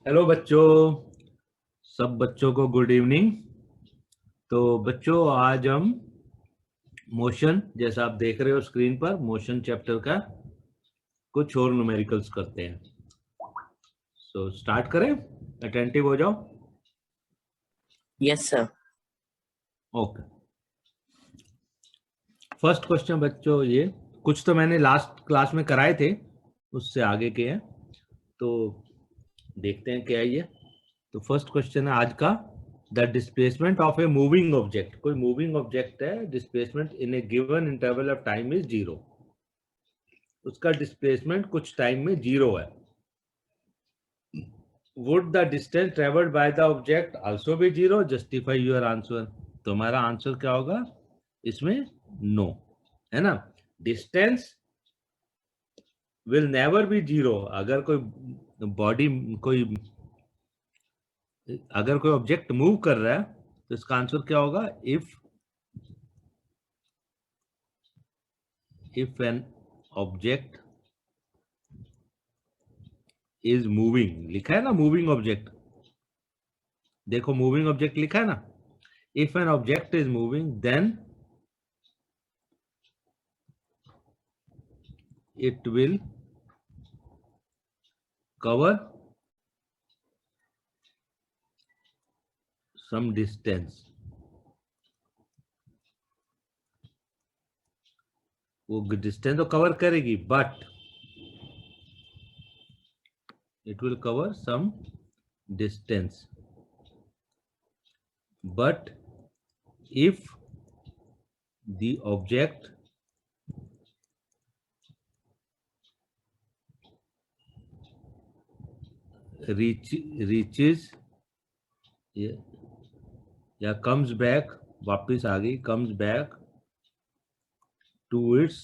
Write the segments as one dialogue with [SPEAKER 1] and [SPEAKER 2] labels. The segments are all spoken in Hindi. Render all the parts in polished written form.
[SPEAKER 1] हेलो बच्चों, सब बच्चों को गुड इवनिंग। तो बच्चों आज हम मोशन, जैसा आप देख रहे हो स्क्रीन पर, मोशन चैप्टर का कुछ और न्यूमेरिकल्स करते हैं। सो स्टार्ट करें, अटेंटिव हो जाओ।
[SPEAKER 2] Yes sir.
[SPEAKER 1] Okay, first question बच्चों, ये कुछ तो मैंने लास्ट क्लास में कराए थे, उससे आगे के हैं, तो देखते हैं क्या है ये। तो फर्स्ट क्वेश्चन है आज का, the displacement of a moving object. कोई मूविंग ऑब्जेक्ट है, displacement in A given interval of time is 0। उसका डिस्प्लेसमेंट कुछ टाइम में 0 है। Would the distance travelled by the object also be 0? Justify your answer. तो हमारा आंसर क्या होगा इसमें? नो, है ना। Distance will never be 0। अगर कोई बॉडी, अगर कोई ऑब्जेक्ट मूव कर रहा है तो इसका आंसर क्या होगा? If an object is moving, लिखा है ना मूविंग ऑब्जेक्ट, देखो मूविंग ऑब्जेक्ट लिखा है ना। If an object is moving then it will cover some distance. वो डिस्टेंस तो कवर करेगी, but it will cover some distance. But if the object reaches या comes back, वापस आ गई, comes back to its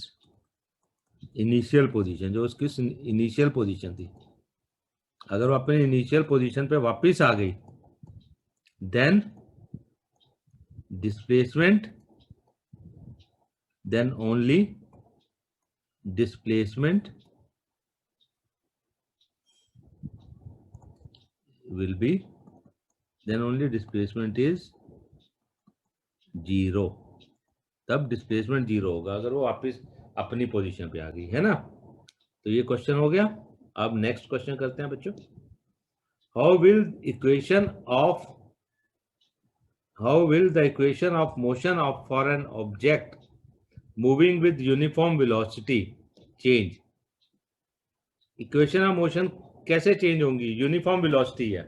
[SPEAKER 1] initial position, जो उसकी इनिशियल पोजीशन थी, अगर वो अपने इनिशियल पोजीशन पे वापस आ गई, then displacement, then only displacement will be, then only displacement is 0। तब डिस्प्लेसमेंट 0 होगा अगर वो वापस अपनी पोजीशन पे आ गई, है ना। तो ये क्वेश्चन हो गया। अब नेक्स्ट क्वेश्चन करते हैं बच्चों। How will the equation of motion of for an object moving with uniform velocity change? Equation of motion कैसे चेंज होंगी? यूनिफॉर्म वेलोसिटी है।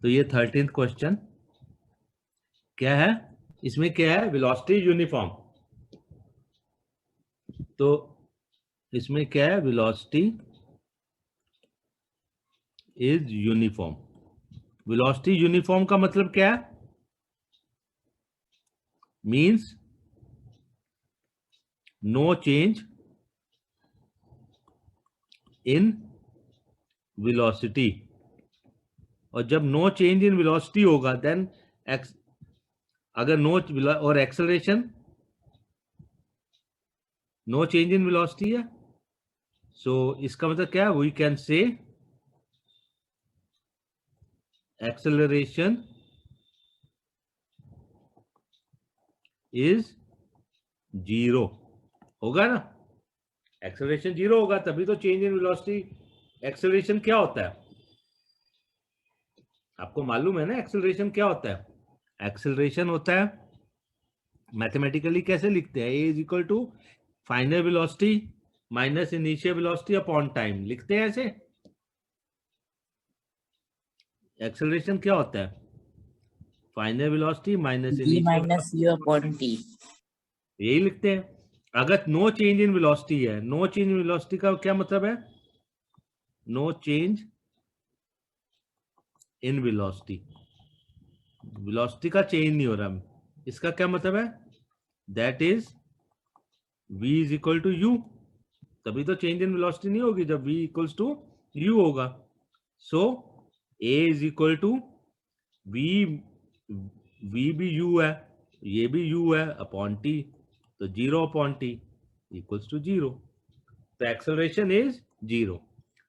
[SPEAKER 1] तो ये 13th क्वेश्चन क्या है, इसमें क्या है? Velocity uniform. तो इसमें क्या है? Velocity is uniform. Velocity uniform का मतलब क्या है? Means no change in velocity. और जब नो चेंज इन वेलोसिटी होगा देन अगर नो और acceleration, no change in velocity है, सो इसका मतलब क्या है? We can say acceleration is 0 होगा ना। एक्सेलरेशन 0 होगा तभी तो चेंज इन वेलोसिटी। एक्सेलरेशन क्या होता है आपको मालूम है ना? एक्सेलरेशन क्या होता है? एक्सेलरेशन होता है, मैथमेटिकली कैसे लिखते हैं? A is equal to final velocity minus initial velocity upon time, लिखते हैं ऐसे। एक्सेलरेशन क्या होता है? Final velocity minus
[SPEAKER 2] v
[SPEAKER 1] initial,
[SPEAKER 2] minus u upon t।
[SPEAKER 1] यही लिखते हैं। अगर नो चेंज इन वेलोसिटी है, नो चेंज इन वेलोसिटी का क्या मतलब है? No change in velocity, velocity का चेंज नहीं हो रहा, इसका क्या मतलब है? That is v is equal to u। तभी तो चेंज इन वेलोसिटी नहीं होगी जब v इक्वल्स टू u होगा। So a is equal to v भी u है, ये भी u है, अपॉन t, तो 0 अपॉन t इक्वल्स टू 0। तो एक्सेलरेशन इज 0।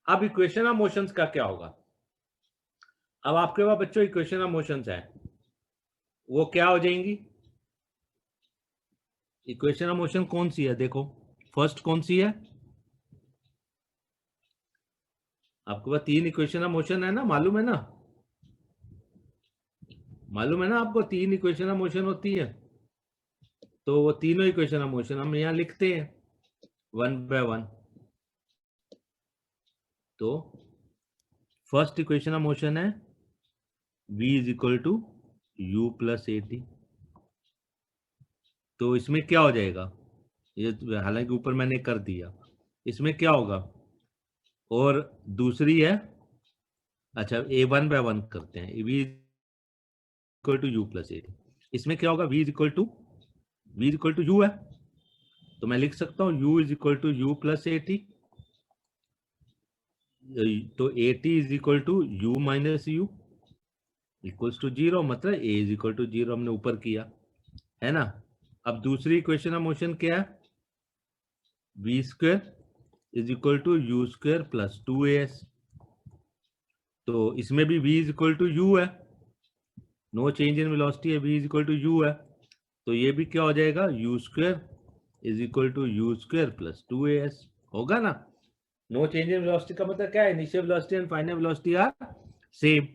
[SPEAKER 1] अब इक्वेशन ऑफ मोशंस का क्या होगा? अब आपके पास बच्चों इक्वेशन ऑफ मोशंस है, वो क्या हो जाएंगी? इक्वेशन ऑफ मोशन कौन सी है? देखो फर्स्ट कौन सी है? आपके पास 3 इक्वेशन ऑफ मोशन है ना, मालूम है ना? मालूम है ना आपको 3 इक्वेशन ऑफ मोशन होती है। तो वो तीनों इक्वेशन ऑफ मोशन हम यहाँ लिखते हैं 1 बाय 1। तो फर्स्ट इक्वेशन ऑफ मोशन है v is equal to u plus a t. तो इसमें क्या हो जाएगा? ये हालांकि ऊपर मैंने कर दिया, इसमें क्या होगा? और दूसरी है, अच्छा ए 1 बाय 1 करते हैं, v equal to u plus a t. इसमें क्या होगा? v is equal to u है, तो मैं लिख सकता हूँ u is equal to u plus a t. तो a t is equal to u minus u equals to 0, मतलब a इज इक्वल टू 0 हमने ऊपर किया है ना। अब दूसरी इक्वेशन ऑफ मोशन क्या है? v square is equal to u square plus 2as। तो इसमें भी v is equal to u है, नो चेंज इन वेलोसिटी है, v is equal to u है। तो ये भी क्या हो जाएगा? U square is equal to u square plus 2as होगा ना। नो चेंज इन वेलोसिटी का मतलब क्या है? Initial velocity and final velocity are same.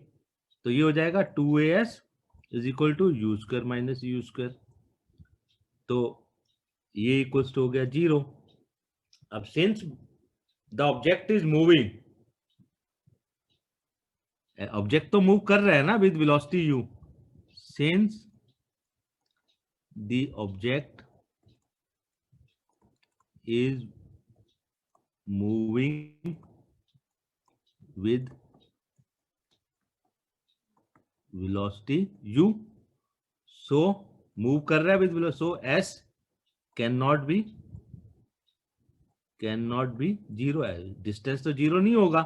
[SPEAKER 1] तो ये हो जाएगा 2as is equal to u square minus u square. तो ये इक्वल्स टू हो गया 0। अब since the object is moving, object तो मूव कर रहा है ना with velocity u, since the object is moving with velocity u, so move कर रहा है with velocity, so s cannot be 0 है, डिस्टेंस तो 0 नहीं होगा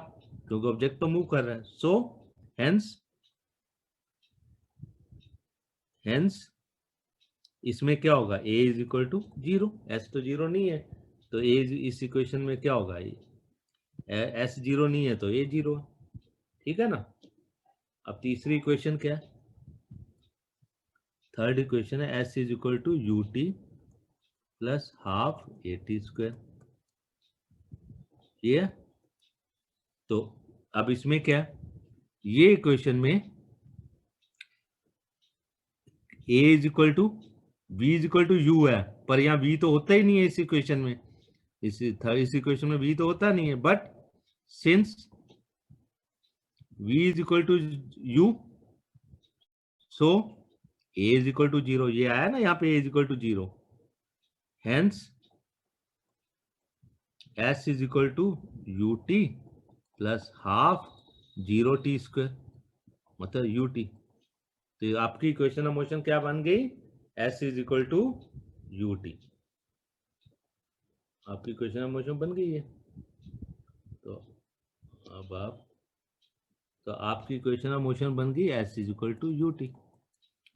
[SPEAKER 1] क्योंकि ऑब्जेक्ट तो मूव कर रहा है। so hence इसमें क्या होगा? a is equal to 0, s तो 0 नहीं है, तो a इस इक्वेशन में क्या होगा? s 0 नहीं है तो a 0 है, ठीक है ना। अब तीसरी इक्वेशन क्या है? थर्ड इक्वेशन है s is equal to u t plus half a t square, ये है। तो अब इसमें क्या है? ये इक्वेशन में a is equal to v is equal to u है, पर यहाँ v तो होता ही नहीं है इस इक्वेशन में, इस इक्वेशन में v तो होता नहीं है। But since v is equal to u, so a is equal to 0, ये आया ना यहाँ पे a is equal to 0, hence s is equal to u t plus half 0t square, मतलब यू टी। तो आपकी इक्वेशन ऑफ मोशन क्या बन गई? s is equal to u t, आपकी इक्वेशन ऑफ मोशन बन गई है। तो अब आपकी इक्वेशन ऑफ मोशन बन गई s is equal to u t.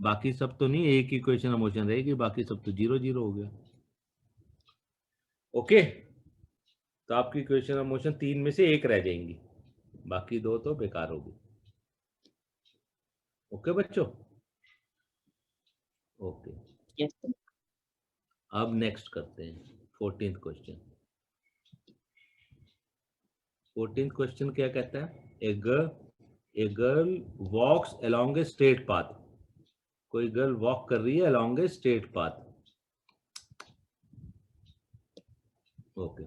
[SPEAKER 1] बाकी सब तो नहीं, एक इक्वेशन ऑफ मोशन रहेगी, बाकी सब तो 0 0 हो गया। ओके, तो आपकी इक्वेशन ऑफ मोशन 3 में से एक रह जाएंगी, बाकी 2 तो बेकार होगी। ओके बच्चों, ओके।
[SPEAKER 2] Yes, sir.
[SPEAKER 1] अब नेक्स्ट करते हैं 14th क्वेश्चन। 14th क्वेश्चन क्या कहता है? A girl walks along a straight path. कोई गर्ल वॉक कर रही है along a straight path. Okay,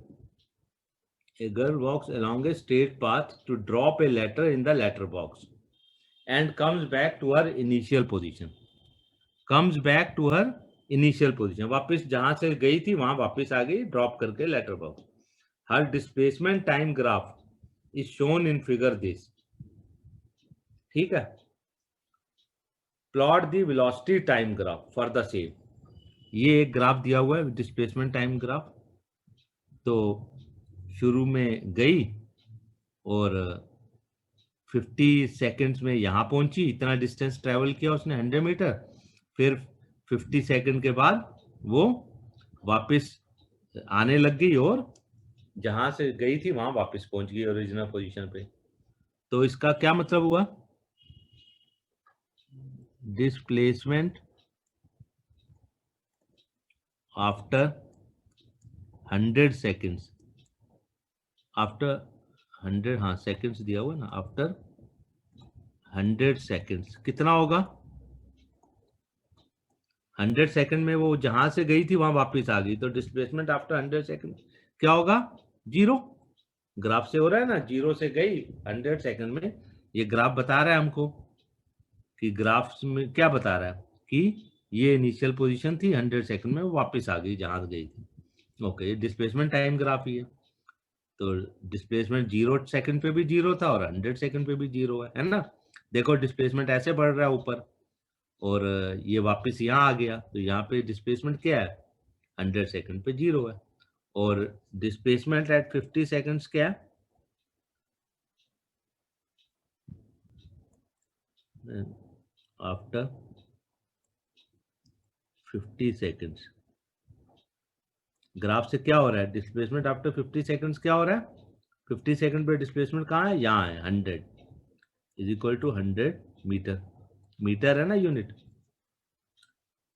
[SPEAKER 1] a girl walks along a straight path to drop a letter in the letter box and comes back to her initial position. Comes back to her initial position, वापस जहां से गई थी वहां वापस आ गई ड्रॉप करके letter box. Her displacement time graph is shown in figure this, ठीक है। Plot the velocity time graph for the same, ये एक ग्राफ दिया हुआ है डिस्प्लेसमेंट टाइम ग्राफ। तो शुरू में गई और 50 सेकंड्स में यहाँ पहुंची, इतना डिस्टेंस ट्रेवल किया उसने 100 मीटर, फिर 50 सेकंड के बाद वो वापस आने लग गई और जहां से गई थी वहां वापस पहुंच गई ओरिजिनल पोजीशन पे। तो इसका क्या मतलब हुआ? डिस्प्लेसमेंट आफ्टर 100 सेकेंड्स, आफ्टर 100, हाँ सेकेंड्स दिया हुआ ना, आफ्टर 100 सेकेंड्स कितना होगा? 100 सेकंड में वो जहां से गई थी वहां वापस आ गई, तो डिस्प्लेसमेंट आफ्टर 100 सेकंड क्या होगा? 0। ग्राफ से हो रहा है ना, 0 से गई 100 सेकंड में। ये ग्राफ बता रहा है हमको कि ग्राफ में क्या बता रहा है कि ये इनिशियल पोजीशन थी, 100 सेकंड में वो वापस आ गई जहां गई थी। ओके, ये डिस्प्लेसमेंट टाइम ग्राफ ही है। तो डिस्प्लेसमेंट 0 सेकंड पे भी 0 था और 100 सेकंड पे भी 0 है ना। देखो डिस्प्लेसमेंट ऐसे बढ़ रहा है ऊपर और ये वापस यहाँ आ गया, तो यहाँ पे डिस्प्लेसमेंट क्या है? 100 सेकंड पे 0 है। और डिस्प्लेसमेंट एट 50 सेकंड्स क्या है? आफ्टर 50 सेकंड्स ग्राफ से क्या हो रहा है? डिस्प्लेसमेंट आफ्टर 50 सेकंड्स क्या हो रहा है? 50 सेकंड पे डिस्प्लेसमेंट कहाँ है? यहाँ है, 100 is equal to 100 metre. Metre है ना यूनिट।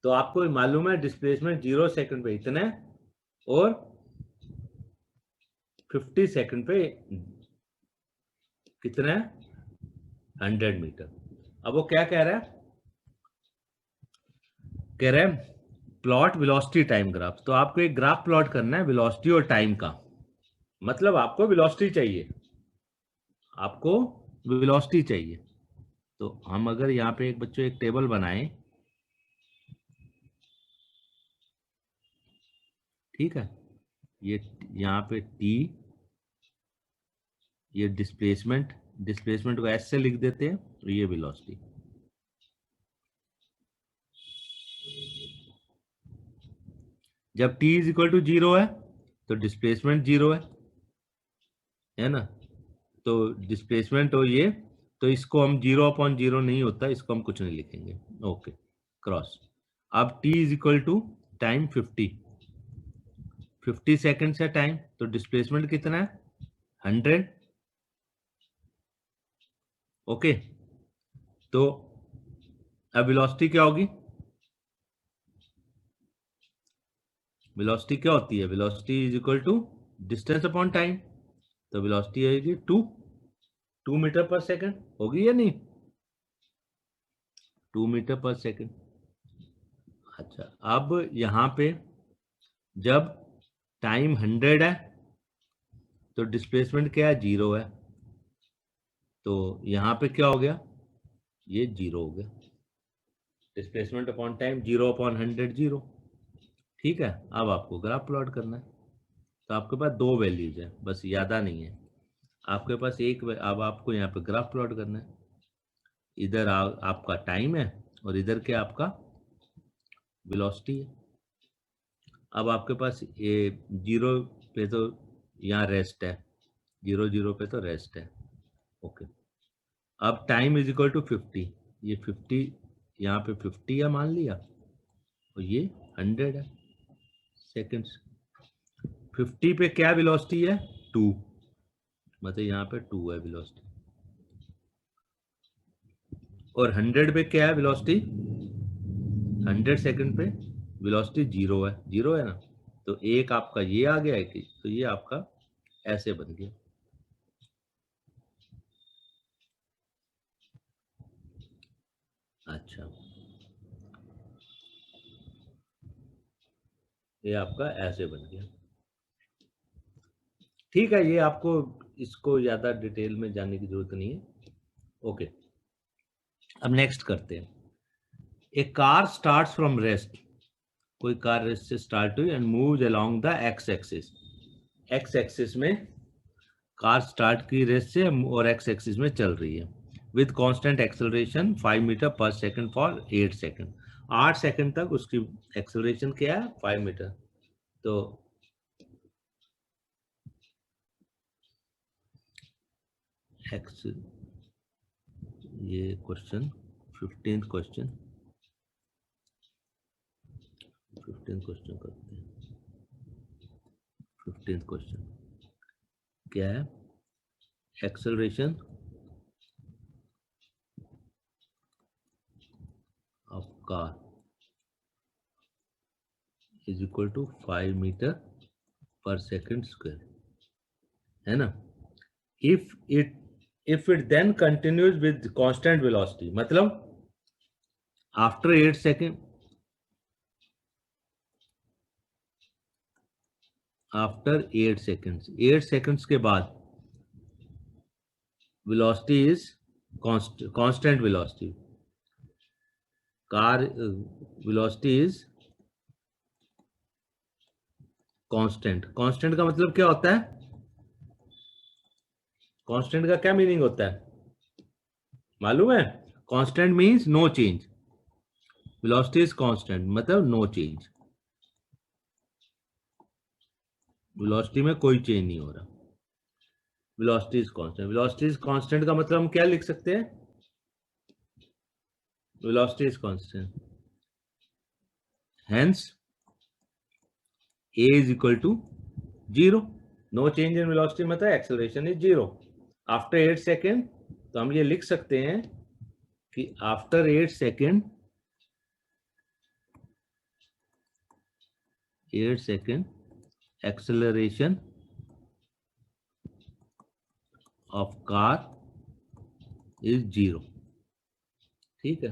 [SPEAKER 1] तो आपको मालूम है डिस्प्लेसमेंट 0 सेकंड पे इतने और 50 सेकंड पे कितने? 100 मीटर। अब वो क्या कह रहा है? कह रहे हैं प्लॉट वेलोसिटी टाइम ग्राफ। तो आपको एक ग्राफ प्लॉट करना है वेलोसिटी और टाइम का। मतलब आपको वेलोसिटी चाहिए, आपको वेलोसिटी चाहिए। तो हम अगर यहाँ पे एक बच्चों एक टेबल बनाएं, ठीक है, ये यहाँ पे टी, ये डिस्प्लेसमेंट, डिस्प्लेसमेंट को एस से लिख देते हैं, तो ये वेलोसिटी। जब टी इज इक्वल टू 0 है तो डिस्प्लेसमेंट 0 है ना। तो डिस्प्लेसमेंट हो ये, तो इसको हम 0/0 नहीं होता, इसको हम कुछ नहीं लिखेंगे। Okay, cross. अब t is equal to time 50 seconds है टाइम, तो डिस्प्लेसमेंट कितना है? 100। ओके, तो अब वेलोसिटी क्या होगी? वेलोसिटी क्या होती है? Velocity is equal to distance upon time. तो वेलोसिटी आएगी 2 मीटर पर सेकेंड, होगी या नहीं? 2 मीटर पर सेकेंड। अच्छा, अब यहाँ पे जब टाइम 100 है तो डिस्प्लेसमेंट क्या है? 0 है। तो यहाँ पे क्या हो गया? ये 0 हो गया। Displacement upon time 0/100 0। ठीक है, अब आपको ग्राफ प्लॉट करना है। तो आपके पास दो वैल्यूज है, बस ज़्यादा नहीं है आपके पास एक। अब आपको यहाँ पे ग्राफ प्लॉट करना है। इधर आपका टाइम है और इधर क्या आपका वेलोसिटी है। अब आपके पास ये 0 पे तो यहाँ रेस्ट है, 0 पे तो रेस्ट है। ओके, अब टाइम इज इक्वल टू 50। ये 50 यहाँ पे 50 है मान लिया, और ये 100 है सेकेंड्स। 50 पे क्या वेलोसिटी है? 2, मतलब यहाँ पे 2 है वेलोसिटी। और 100 पे क्या है वेलोसिटी? 100 सेकंड पे वेलोसिटी 0 है, 0 है ना। तो एक आपका ये आ गया है कि, तो ये आपका ऐसे बन गया। अच्छा, ये आपका ऐसे बन गया। ठीक है, ये आपको इसको ज्यादा डिटेल में जानने की जरूरत नहीं है। ओके, अब नेक्स्ट करते हैं। ए कार स्टार्ट्स फ्रॉम रेस्ट। कोई कार रेस्ट से स्टार्ट हुई and moves along the x axis. X axis में कार स्टार्ट की रेस्ट से और एक्स एक्सिस में चल रही है with constant acceleration 5 metre per second for 8 second. 8 second तक उसकी एक्सेलरेशन क्या है? 5 मीटर। तो एक्स, ये question 15th question, 15th question करते हैं। 15th क्वेश्चन क्या है? Acceleration car is equal to 5 meter per second square, है ना. if it then continues with constant velocity, मतलब after 8 seconds के बाद velocity is constant velocity, car velocity is constant का मतलब क्या होता है? कांस्टेंट का क्या मीनिंग होता है मालूम है? Constant means no change, velocity is constant मतलब नो चेंज, वेलोसिटी में कोई चेंज नहीं हो रहा, velocity is constant. Velocity is constant का मतलब हम क्या लिख सकते हैं? Velocity is constant, hence a is equal to 0. No change in velocity मतलब एक्सेलरेशन इज 0 आफ्टर 8 सेकेंड. तो हम ये लिख सकते हैं कि after 8 second acceleration of car is 0. ठीक है.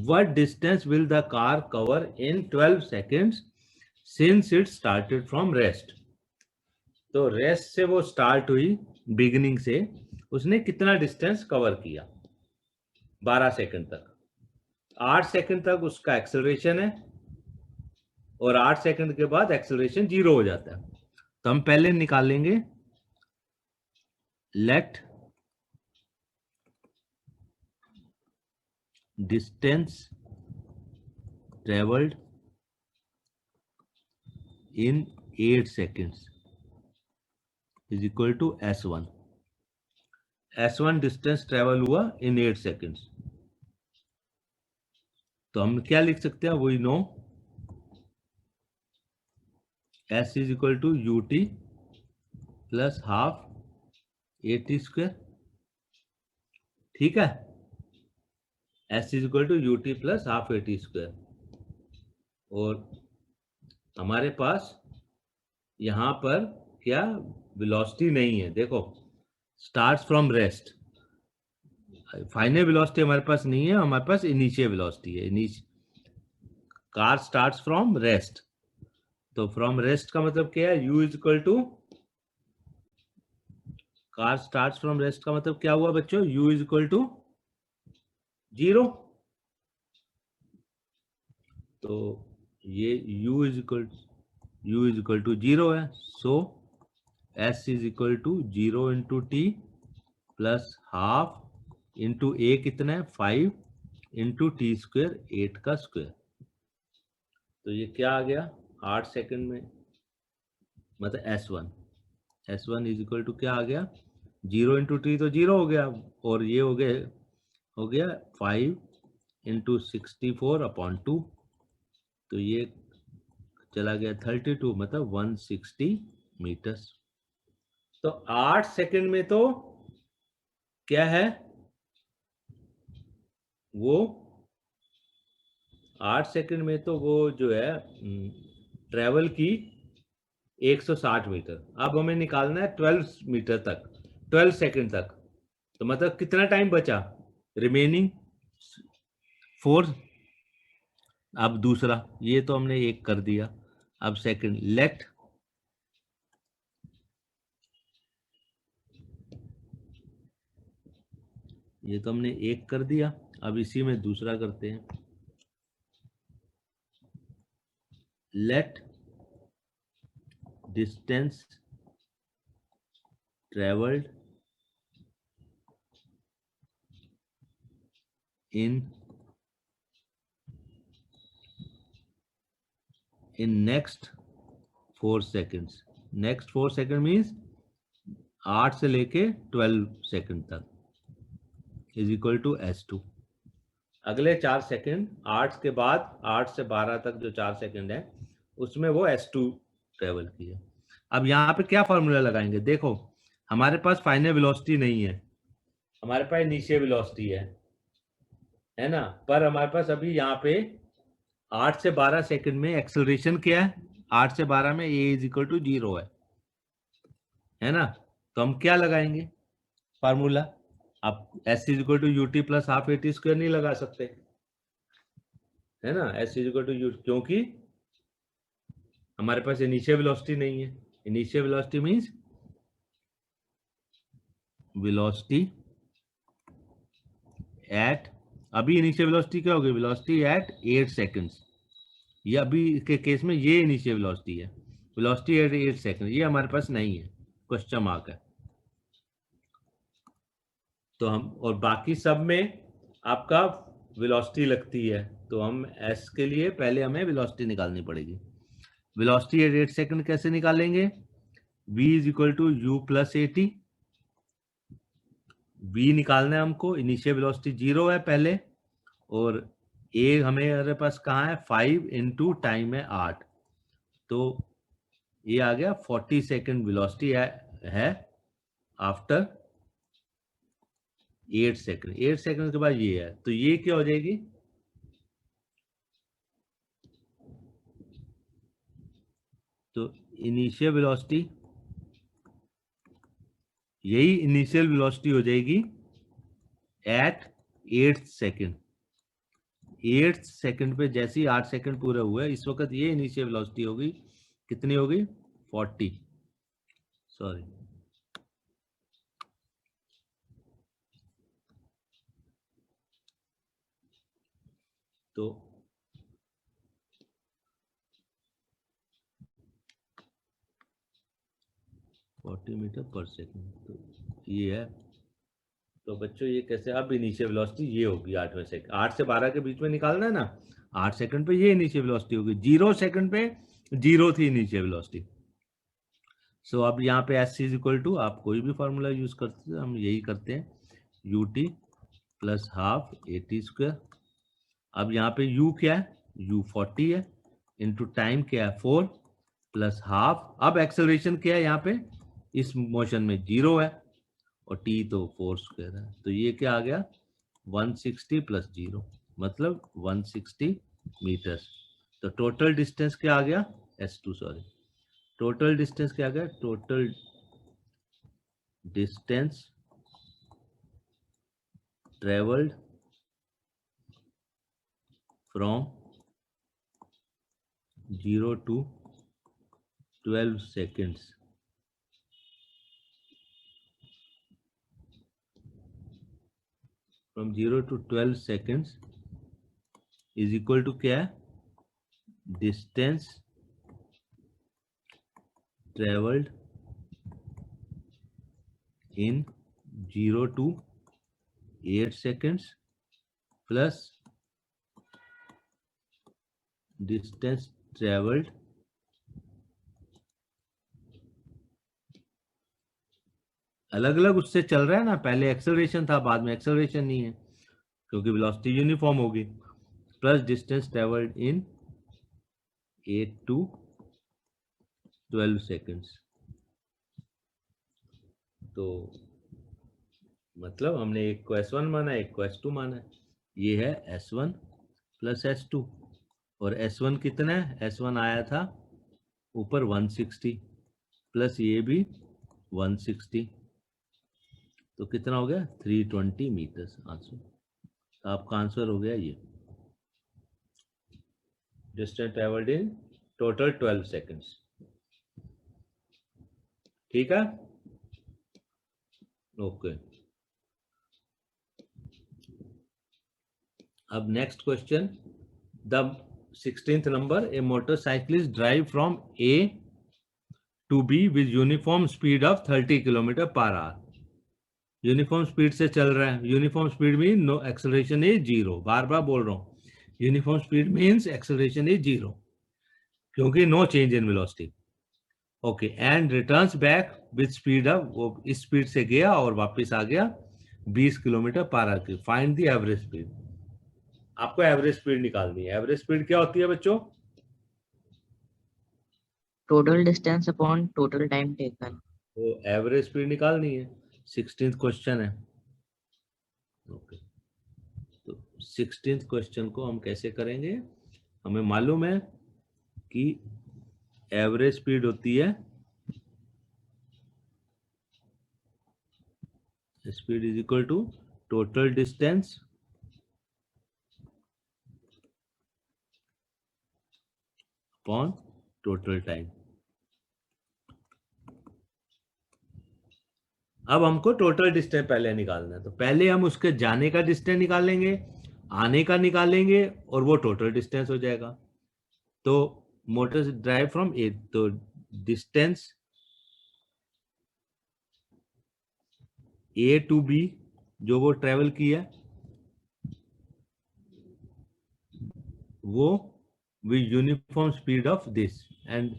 [SPEAKER 1] what distance will the car cover in 12 seconds since it started from rest? तो रेस्ट से वो स्टार्ट हुई, बिगिनिंग से उसने कितना डिस्टेंस कवर किया? 12 सेकंड तक. 8 सेकंड तक उसका एक्सेलरेशन है और 8 सेकंड के बाद एक्सेलरेशन 0 हो जाता है. तो हम पहले निकालेंगे let distance travelled in 8 seconds is equal to S1. S1 distance travel हुआ इन 8 सेकंड्स. तो हम क्या लिख सकते हैं? We know S is equal to UT plus half AT square. ठीक है. S is equal to UT plus half AT square. और हमारे पास यहां पर क्या वेलोसिटी नहीं है. देखो, starts from rest, final velocity हमारे पास नहीं है, हमारे पास इनिशियल वेलोसिटी है. Car starts from rest. तो फ्रॉम रेस्ट का मतलब क्या है? U is equal to, car starts from rest का मतलब क्या हुआ बच्चों? U is equal to 0. तो ये U इज इक्वल टू 0 है. So S is equal to 0 into t plus half into a कितना है? 5 इंटू टी स्क्वायर 8 का स्क्वायर. तो ये क्या आ गया 8 सेकंड में? मतलब S1 इज इक्वल टू क्या आ गया? 0 इंटू टी तो 0 हो गया, और ये हो गया 5 इंटू 64 अपॉन 2. तो ये चला गया 32, मतलब 160 मीटर्स. तो 8 सेकंड में तो क्या है वो? 8 सेकंड में तो वो जो है ट्रेवल की 160 मीटर. अब हमें निकालना है 12 मीटर तक, 12 सेकंड तक. तो मतलब कितना टाइम बचा? रिमेनिंग 4. अब दूसरा, ये तो हमने एक कर दिया. अब सेकंड, लेट ये तो हमने एक कर दिया. अब इसी में दूसरा करते हैं. Let distance travelled in next 4 seconds. next 4 second means 8 से लेके 12 सेकंड तक इज इक्वल टू S2. अगले 4 सेकंड 8 के बाद 8 से 12 तक जो 4 सेकंड है उसमें वो S2 ट्रेवल किया. अब यहाँ पे क्या फॉर्मूला लगाएंगे? देखो, हमारे पास फाइनल वेलोसिटी नहीं है, हमारे पास इनिशियल वेलोसिटी है ना। पर हमारे पास अभी यहाँ पे 8 से 12 सेकंड में एक्सेलरेशन क्या है, 8 से 12 में a इज इक्वल टू 0 है ना। तो हम क्या लगाएंगे फार्मूला, आप s is equal to u t plus half a t square नहीं लगा सकते, है ना। s is equal to u, क्योंकि हमारे पास इनिशियल वेलोसिटी नहीं है। Initial velocity means velocity at, अभी इनिशियल वेलोसिटी क्या होगी, वेलोसिटी एट 8 सेकंड्स। ये अभी के केस में ये इनिशियल वेलोसिटी है, वेलोसिटी एट 8 सेकंड, ये हमारे पास नहीं है, क्वेश्चन मार्क है। तो हम, और बाकी सब में आपका वेलोसिटी लगती है, तो हम s के लिए पहले हमें वेलोसिटी निकालनी पड़ेगी। वेलोसिटी एट 8 सेकंड कैसे निकालेंगे, v is equal to u plus a t. v निकालना है हमको, इनिशियल वेलोसिटी 0 है पहले, और a हमारे पास कहाँ है 5 इंटू टाइम है 8, तो ये आ गया 40 सेकंड वेलोसिटी है आफ्टर 8 सेकंड। 8 सेकंड के बाद ये है, तो ये क्या हो जाएगी, तो इनिशियल वेलोसिटी, यही इनिशियल वेलोसिटी हो जाएगी एट 8 सेकंड। 8 सेकंड पे जैसे ही 8 सेकंड पूरे हुए, इस वक्त ये इनिशियल वेलोसिटी होगी, कितनी होगी 40, सॉरी तो 40 मीटर पर सेकंड, तो ये है। तो बच्चों ये कैसे, अब इनिशियल वेलोसिटी ये होगी 8वें सेकंड, 8 से 12 के बीच में निकालना है ना, 8 सेकंड पे ये इनिशियल वेलोसिटी होगी, 0 सेकंड पे 0 थी इनिशियल वेलोसिटी। सो अब यहाँ पे एस इज इक्वल टू, आप कोई भी फार्मूला यूज करते हैं, हम यही करते हैं, you t plus half a t square. अब यहाँ पे u क्या है, u 40 है, इंटू टाइम क्या है 4 प्लस हाफ। अब एक्सेलरेशन क्या है यहाँ पे, इस मोशन में 0 है, और t तो 4 स्क्वायर है, तो ये क्या आ गया 160 प्लस 0, मतलब 160 मीटर। तो टोटल डिस्टेंस क्या आ गया s2, सॉरी टोटल डिस्टेंस क्या आ गया, total distance travelled from 0 to 12 seconds, from 0 to 12 seconds is equal to क्या है, distance traveled in 0 to 8 seconds plus distance traveled अलग अलग उससे चल रहा है ना, पहले एक्सेलरेशन था, बाद में एक्सेलरेशन नहीं है, क्योंकि वेलोसिटी यूनिफॉर्म होगी, plus distance travelled in 8 to 12 seconds. तो मतलब हमने एक को S1 माना, एक को S2 माना है, ये है S1 प्लस S2, और S1 कितना है, S1 आया था ऊपर 160 प्लस ये भी 160, तो कितना हो गया 320 मीटर्स आंसर। तो आपका आंसर हो गया ये, distance travelled in total 12 seconds. ठीक है, ओके। अब next question, the 16th number, a motorcyclist drive from A to B with uniform speed of 30 kilometre per hour. Uniform speed से चल रहा है, uniform speed mean no acceleration is 0, बार बार बोल रहा हूँ, uniform speed means acceleration is 0, क्योंकि no change in velocity. Okay, and returns back with speed of, वो इस स्पीड से गया और वापस आ गया 20 किलोमीटर पर आवर की। फाइंड द एवरेज स्पीड, आपको एवरेज स्पीड निकालनी है। एवरेज स्पीड क्या होती है बच्चों,
[SPEAKER 2] total distance upon total time taken.
[SPEAKER 1] तो एवरेज स्पीड निकालनी है, 16th क्वेश्चन है। ओके, तो 16th क्वेश्चन को हम कैसे करेंगे? हमें मालूम है कि एवरेज स्पीड होती है, speed is equal to total distance upon total time. अब हमको टोटल डिस्टेंस पहले निकालना है, तो पहले हम उसके जाने का डिस्टेंस निकालेंगे, आने का निकालेंगे, और वो टोटल डिस्टेंस हो जाएगा। तो मोटर ड्राइव फ्रॉम ए, तो डिस्टेंस ए टू बी जो वो ट्रेवल की है, वो with uniform speed of this, and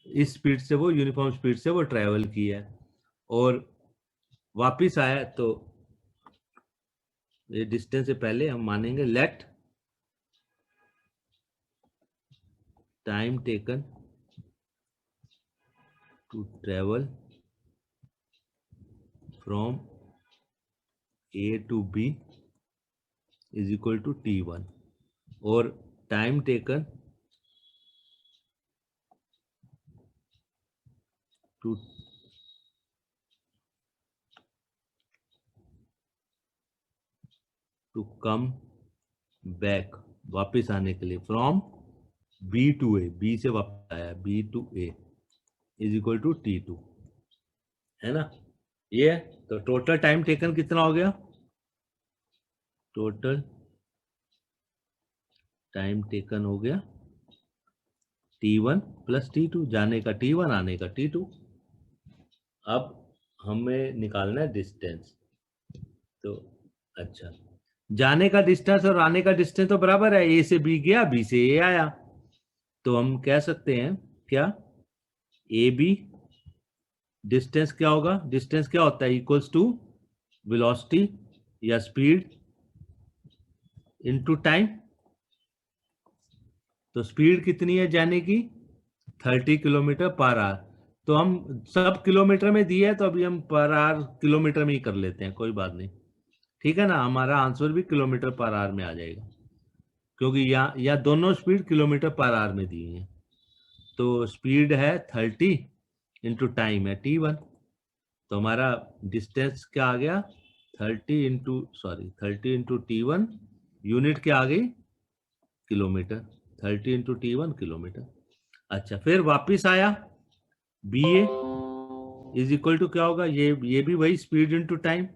[SPEAKER 1] इस स्पीड से वो यूनिफॉर्म स्पीड से वो ट्रेवल की है और वापिस आया। तो ये डिस्टेंस से पहले हम मानेंगे let time taken to travel from A to B is equal to t1, और time taken to come back, वापिस आने के लिए, from B to A, B से वापस आया, B to A is equal to t2, है ना? ये है। तो टोटल टाइम टेकन कितना हो गया? टोटल टाइम टेकन हो गया t1 प्लस t2, जाने का t1 आने का t2। अब हमें निकालना है डिस्टेंस। तो अच्छा, जाने का डिस्टेंस और आने का डिस्टेंस तो बराबर है, ए से बी गया, बी से ए आया। तो हम कह सकते हैं क्या, ए बी डिस्टेंस क्या होगा? डिस्टेंस क्या होता है? इक्वल्स टू वेलोसिटी या स्पीड इनटू टाइम। तो स्पीड कितनी है जाने की? 30 किलोमीटर पर आवर। तो हम सब किलोमीटर में दिए है, तो अभी हम पर आवर किलोमीटर में ही कर लेते हैं, कोई बात नहीं, ठीक है ना? हमारा आंसर भी किलोमीटर पर आवर में आ जाएगा, क्योंकि या दोनों स्पीड किलोमीटर पर आवर में दी है। तो स्पीड है 30 इंटू टाइम है t1। तो हमारा डिस्टेंस क्या आ गया? 30 इंटू t1, यूनिट क्या आ गई? किलोमीटर। 30 into t1 kilometre. अच्छा, फिर वापिस आया, B A is equal to क्या होगा? ये भी वही स्पीड इंटू टाइम,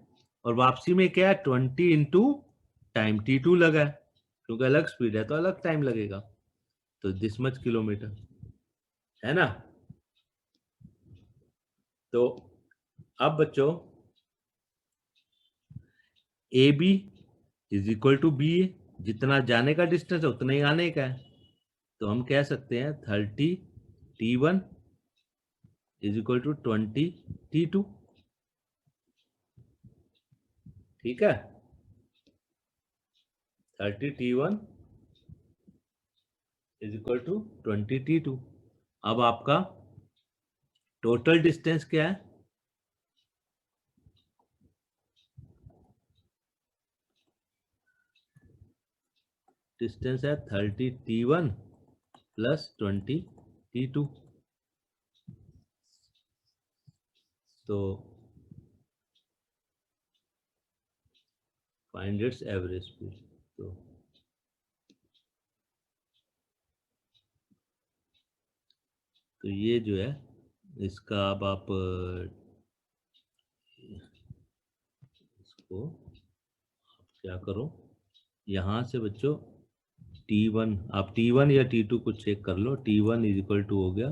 [SPEAKER 1] और वापसी में क्या है? 20 इंटू टाइम, t2 लगा है, क्योंकि अलग स्पीड है तो अलग टाइम लगेगा। तो दिस मच किलोमीटर, है ना? तो अब बच्चों, A B is equal to B A, जितना जाने का डिस्टेंस है उतना ही आने का है। तो हम कह सकते हैं 30 t1 is equal to 20 t2, ठीक है? 30 t1 is equal to 20 t2। अब आपका टोटल डिस्टेंस क्या है? डिस्टेंस है 30 t1 प्लस 20 t2। तो फाइंड इट्स एवरेज स्पीड। तो ये जो है इसका, अब आप इसको क्या करो, यहाँ से बच्चों t1, आप t1 या t2 को चेक कर लो। t1 इज इक्वल टू हो गया,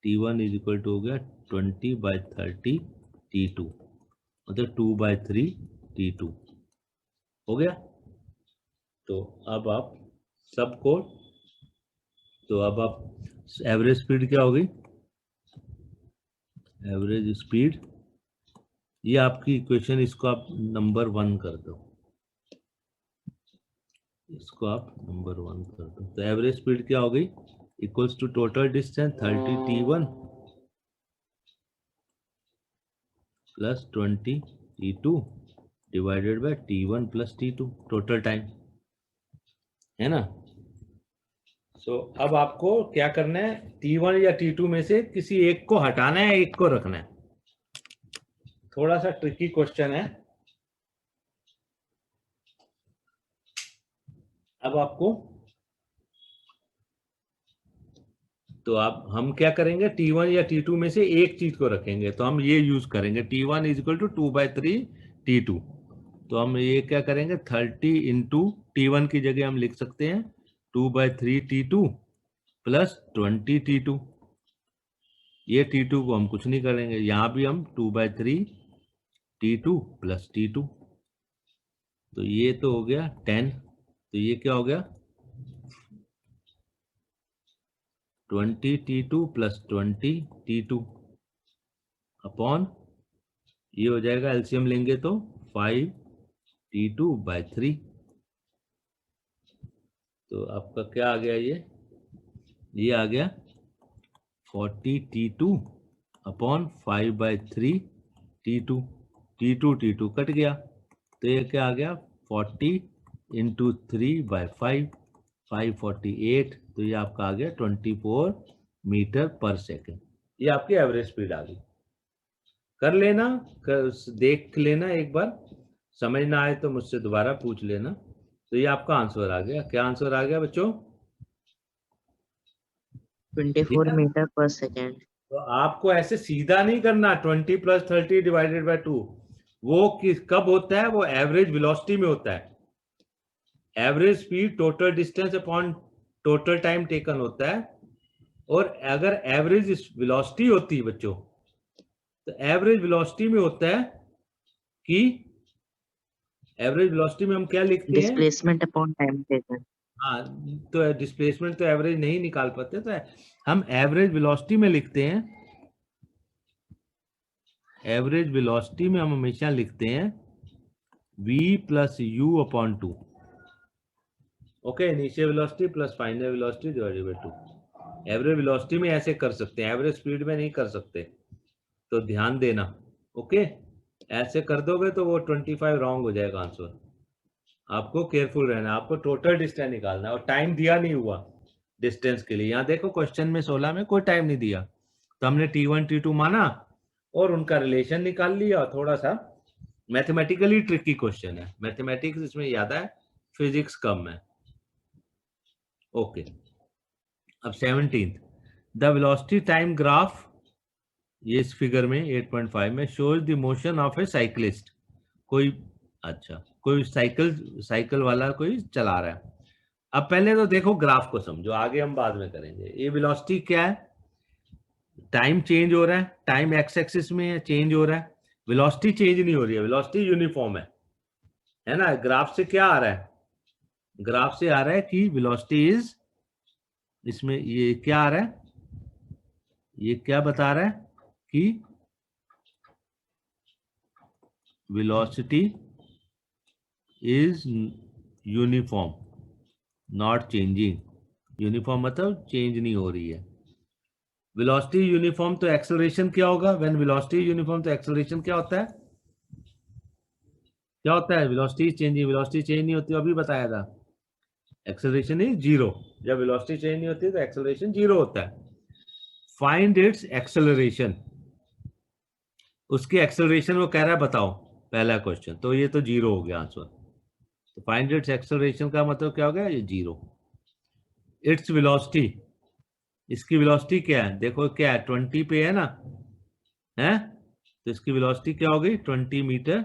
[SPEAKER 1] t1 इज इक्वल टू हो गया 20/30 t2, मतलब 2/3 t2 हो गया। तो अब आप सबको, तो अब आप एवरेज स्पीड क्या होगी? एवरेज स्पीड, ये आपकी इक्वेशन, इसको आप नंबर 1 कर दो, इसको आप नंबर 1 कर दो। तो एवरेज स्पीड क्या हो गई? Equals to total distance 30 t1 plus 20 t2 divided by t1 plus t2 total time, है ना। सो अब आपको क्या करना है, t1 या t2 में से किसी एक को हटाना है, एक को रखना है। थोड़ा सा ट्रिकी क्वेश्चन है। अब आपको तो आप हम क्या करेंगे, t1 या t2 में से एक चीज को रखेंगे, तो हम ये यूज करेंगे t1 is equal to 2/3 t2। तो हम ये क्या करेंगे, 30 इंटू t1 की जगह हम लिख सकते हैं 2/3 t2 प्लस 20 t2। ये t2 को हम कुछ नहीं करेंगे, यहाँ भी हम 2/3 t2 प्लस t2। तो ये तो हो गया 10, तो ये क्या हो गया 20 t2 प्लस 20 t2 अपॉन, ये हो जाएगा एलसीएम लेंगे तो 5 t2/3। तो आपका क्या आ गया, ये आ गया 40 t2 upon 5/3 t2। t2 cut गया, तो ये क्या आ गया 40 इंटू 3/5, 548। तो ये आपका आ गया 24 मीटर पर सेकेंड। ये आपकी एवरेज स्पीड आ गई। कर लेना, देख लेना एक बार, समझ ना आए तो मुझसे दोबारा पूछ लेना। तो ये आपका आंसर आ गया। क्या आंसर आ गया बच्चों?
[SPEAKER 2] 24 मीटर पर सेकेंड।
[SPEAKER 1] तो आपको ऐसे सीधा नहीं करना 20 प्लस 30 डिवाइडेड बाय 2। वो कब होता है, वो एवरेज वेलोसिटी में होता है। Average speed total distance upon total time taken होता है। और अगर एवरेज वेलोसिटी होती है बच्चों, तो एवरेज वेलोसिटी में होता है कि एवरेज वेलोसिटी में हम क्या लिखते हैं,
[SPEAKER 2] डिस्प्लेसमेंट अपॉन टाइम टेकन।
[SPEAKER 1] हाँ, तो डिस्प्लेसमेंट तो एवरेज नहीं निकाल पाते, तो हम एवरेज वेलोसिटी में लिखते हैं। एवरेज वेलोसिटी में हम हमेशा लिखते हैं v plus u upon 2। Okay, initial velocity plus final velocity divided by 2। Average velocity में ऐसे कर सकते हैं, एवरेज स्पीड में नहीं कर सकते, तो ध्यान देना। ओके, ऐसे कर दोगे तो वो 25 रॉन्ग हो जाएगा आंसर। आपको केयरफुल रहना, आपको टोटल डिस्टेंस निकालना है, और टाइम दिया नहीं हुआ डिस्टेंस के लिए। यहाँ देखो क्वेश्चन में 16 में कोई टाइम नहीं दिया, तो हमने t1 t2 माना और उनका रिलेशन निकाल लिया। थोड़ा सा मैथमेटिकली ट्रिकी क्वेश्चन है, मैथमेटिक्स इसमें ज्यादा है, फिजिक्स कम है। ओके, अब 17th, the velocity time graph, ये इस फिगर में 8.5 में shows the motion of A cyclist. कोई अच्छा, कोई साइकिल वाला कोई चला रहा है। अब पहले तो देखो ग्राफ को समझो, आगे हम बाद में करेंगे। ये वेलोसिटी क्या है, टाइम चेंज हो रहा है, टाइम एक्स एक्सिस में चेंज हो रहा है, वेलोसिटी चेंज नहीं हो रही है, वेलोसिटी यूनिफॉर्म है ना। ग्राफ से क्या आ रहा है, ग्राफ से आ रहा है कि वेलोसिटी इज, इसमें ये क्या आ रहा है, ये क्या बता रहा है कि velocity is uniform not changing. Uniform मतलब चेंज नहीं हो रही है। वेलोसिटी यूनिफॉर्म तो एक्सेलरेशन क्या होगा, व्हेन वेलोसिटी यूनिफॉर्म तो एक्सेलरेशन क्या होता है, क्या होता है, वेलोसिटी चेंजिंग। वेलोसिटी चेंज नहीं होती, अभी बताया था, एक्सेलरेशन इज जीरो। जब वेलोसिटी चेंज नहीं होती तो एक्सेलरेशन जीरो होता है। फाइंड इट्स एक्सेलरेशन, उसकी एक्सेलरेशन वो कह रहा है बताओ, पहला क्वेश्चन। तो ये तो जीरो हो गया आंसर। तो फाइंड इट्स एक्सेलरेशन का मतलब क्या हो गया, ये जीरो। इट्स वेलोसिटी, इसकी वेलोसिटी क्या है, देखो क्या है 20 पे है ना, है, तो इसकी वेलोसिटी क्या हो गई 20 मीटर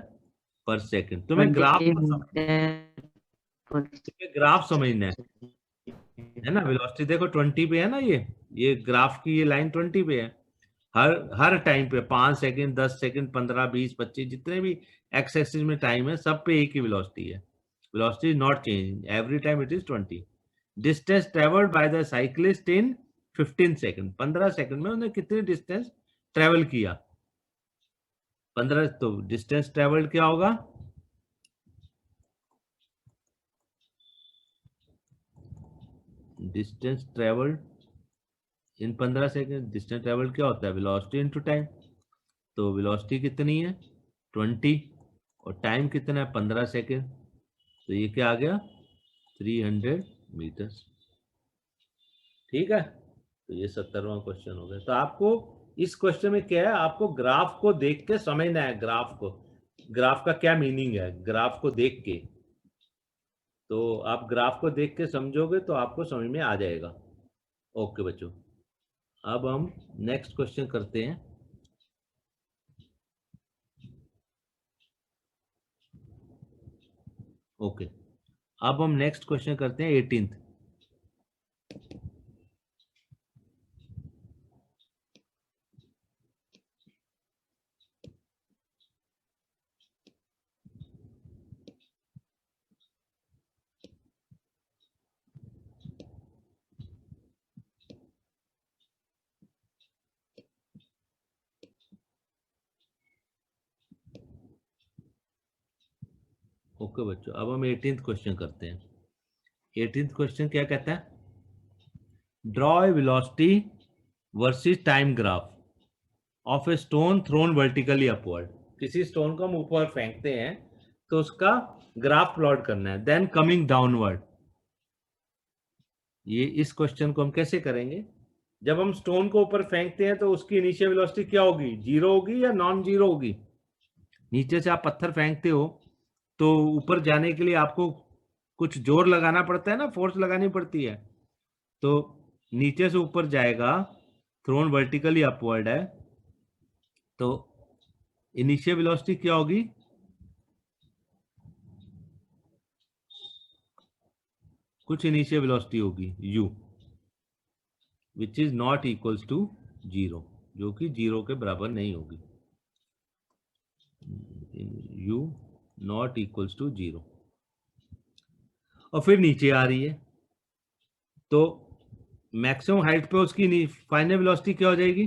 [SPEAKER 1] पर सेकंड। तुम्हें
[SPEAKER 2] 20
[SPEAKER 1] ग्राफ को
[SPEAKER 2] मीटर पर
[SPEAKER 1] तुम्हें ग्राफ समझना है ना। वेलोसिटी देखो 20 पे है ना, ये ग्राफ की ये लाइन 20 पे है। हर टाइम पे 5 सेकंड, 10 सेकंड, 15, 20, 25 जितने भी एक्स एक्सिस में टाइम है, सब पे एक ही वेलोसिटी है। Velocity is not changing, every time it is 20। Distance travelled by the cyclist in 15 second, 15 second में उन्होंने कितनी डिस्टेंस ट्रेवल किया, 15। तो डिस्टेंस ट्रेवल्ड क्या होगा, डिस्टेंस ट्रेवल्ड इन 15 सेकंड, डिस्टेंस ट्रेवल्ड क्या होता है, वेलोसिटी इनटू टाइम। तो वेलोसिटी कितनी है 20 और टाइम कितना है 15 सेकेंड, तो ये क्या आ गया 300 मीटर्स। ठीक है, तो ये 70वां क्वेश्चन हो गया। तो आपको इस क्वेश्चन में क्या है, आपको ग्राफ को देख के समझना है, ग्राफ को, ग्राफ का क्या मीनिंग है, ग्राफ को देख के। तो आप ग्राफ को देख के समझोगे तो आपको समझ में आ जाएगा। ओके बच्चों, अब हम नेक्स्ट क्वेश्चन करते हैं। ओके, अब हम नेक्स्ट क्वेश्चन करते हैं 18th। ओके बच्चों, अब हम 18th क्वेश्चन करते हैं। 18th क्वेश्चन क्या कहता है, draw a velocity versus time graph of a stone thrown vertically upward. किसी स्टोन को हम ऊपर फेंकते हैं तो उसका ग्राफ प्लॉट करना है, देन कमिंग डाउनवर्ड। ये इस क्वेश्चन को हम कैसे करेंगे, जब हम स्टोन को ऊपर फेंकते हैं तो उसकी इनिशियल वेलोसिटी क्या होगी, जीरो होगी या नॉन जीरो होगी। नीचे से आप पत्थर फेंकते हो तो ऊपर जाने के लिए आपको कुछ जोर लगाना पड़ता है ना, फोर्स लगानी पड़ती है। तो नीचे से ऊपर जाएगा, थ्रोन वर्टिकली अपवर्ड है, तो इनिशियल वेलोसिटी क्या होगी, कुछ इनिशियल वेलोसिटी होगी u, which is not equals to zero, जो कि जीरो के बराबर नहीं होगी। u not equals to zero, और फिर नीचे आ रही है, तो मैक्सिमम हाइट पे उसकी फाइनल वेलोसिटी क्या हो जाएगी,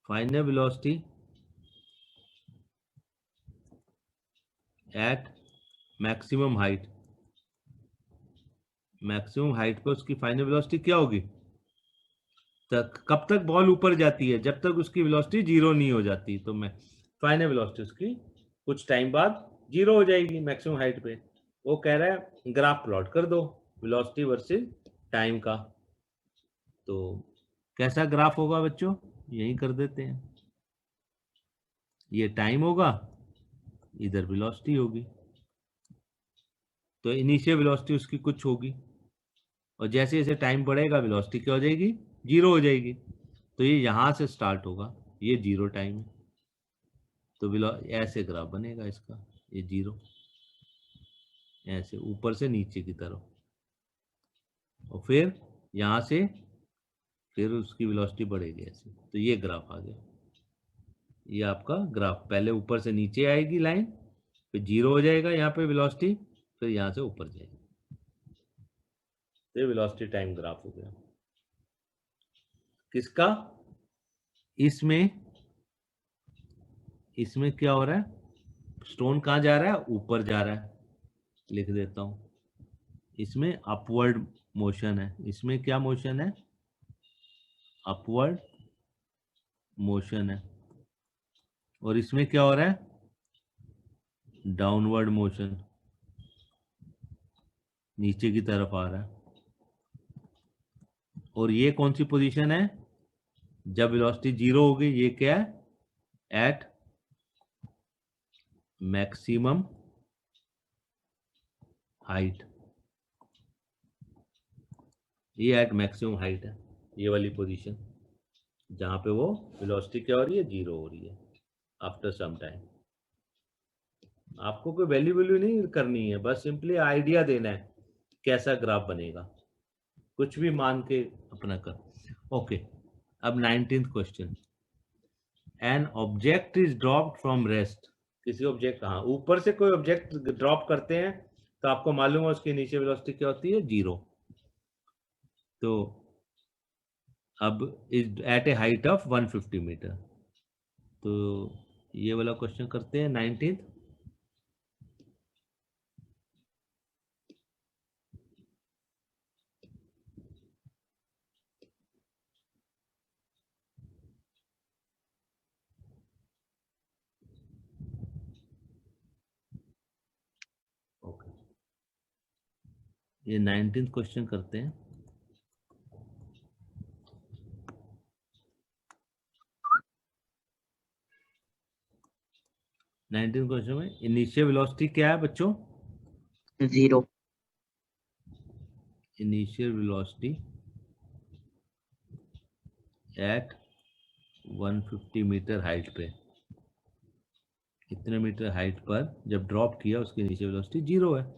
[SPEAKER 1] final velocity at maximum height, maximum height पे उसकी फाइनल वेलोसिटी क्या होगी, तक कब तक बॉल ऊपर जाती है, जब तक उसकी वेलोसिटी जीरो नहीं हो जाती। तो मैं फाइनल वेलोसिटी उसकी कुछ टाइम बाद जीरो हो जाएगी मैक्सिमम हाइट पे। वो कह रहा है ग्राफ प्लॉट कर दो वेलोसिटी वर्सेस टाइम का। तो कैसा ग्राफ होगा बच्चों, यही कर देते हैं, ये टाइम होगा, इधर वेलोसिटी होगी, तो इनिशियल वेलोसिटी उसकी कुछ होगी, और जैसे जैसे टाइम बढ़ेगा वेलोसिटी क्या हो जाएगी, जीरो हो जाएगी। तो ये यहाँ से स्टार्ट होगा, ये जीरो टाइम है, तो ऐसे ग्राफ बनेगा इसका, ये जीरो, ऐसे ऊपर से नीचे की तरफ, और फिर यहाँ से फिर उसकी वेलोसिटी बढ़ेगी ऐसे, तो ये ग्राफ आ गया। ये आपका ग्राफ पहले ऊपर से नीचे आएगी लाइन, फिर जीरो हो जाएगा यहाँ पे वेलोसिटी, फिर यहाँ से ऊपर जाएगी, तो वेलोसिटी टाइम ग्राफ हो गया किसका, इसमें इसमें क्या हो रहा है, स्टोन कहाँ जा रहा है, ऊपर जा रहा है, लिख देता हूं, इसमें अपवर्ड मोशन है, इसमें क्या मोशन है, अपवर्ड मोशन है, और इसमें क्या हो रहा है, डाउनवर्ड मोशन, नीचे की तरफ आ रहा है। और ये कौन सी पोजीशन है, जब वेलोसिटी जीरो होगी, ये क्या है, एट मैक्सिमम हाइट, ये एट मैक्सिमम हाइट है, ये वाली पोजीशन जहां पे वो वेलोसिटी क्या हो रही है, जीरो हो रही है आफ्टर सम टाइम। आपको कोई वैल्यू नहीं करनी है, बस सिंपली आइडिया देना है कैसा ग्राफ बनेगा, कुछ भी मान के अपना कर। ओके, अब 19th question, N object is dropped from rest. किसी ऑब्जेक्ट, हाँ ऊपर से कोई ऑब्जेक्ट ड्रॉप करते हैं तो आपको मालूम है उसकी नीचे वेलोसिटी क्या होती है, जीरो। तो अब is at a height of 150 metre. तो ये वाला क्वेश्चन करते हैं 19th। ये 19th क्वेश्चन करते हैं। नाइनटीन क्वेश्चन में इनिशियल वेलोसिटी क्या है बच्चों?
[SPEAKER 2] 0.
[SPEAKER 1] Initial velocity at 150 metre height पे, कितने मीटर हाइट पर जब ड्रॉप किया उसकी इनिशियल वेलोसिटी 0 है।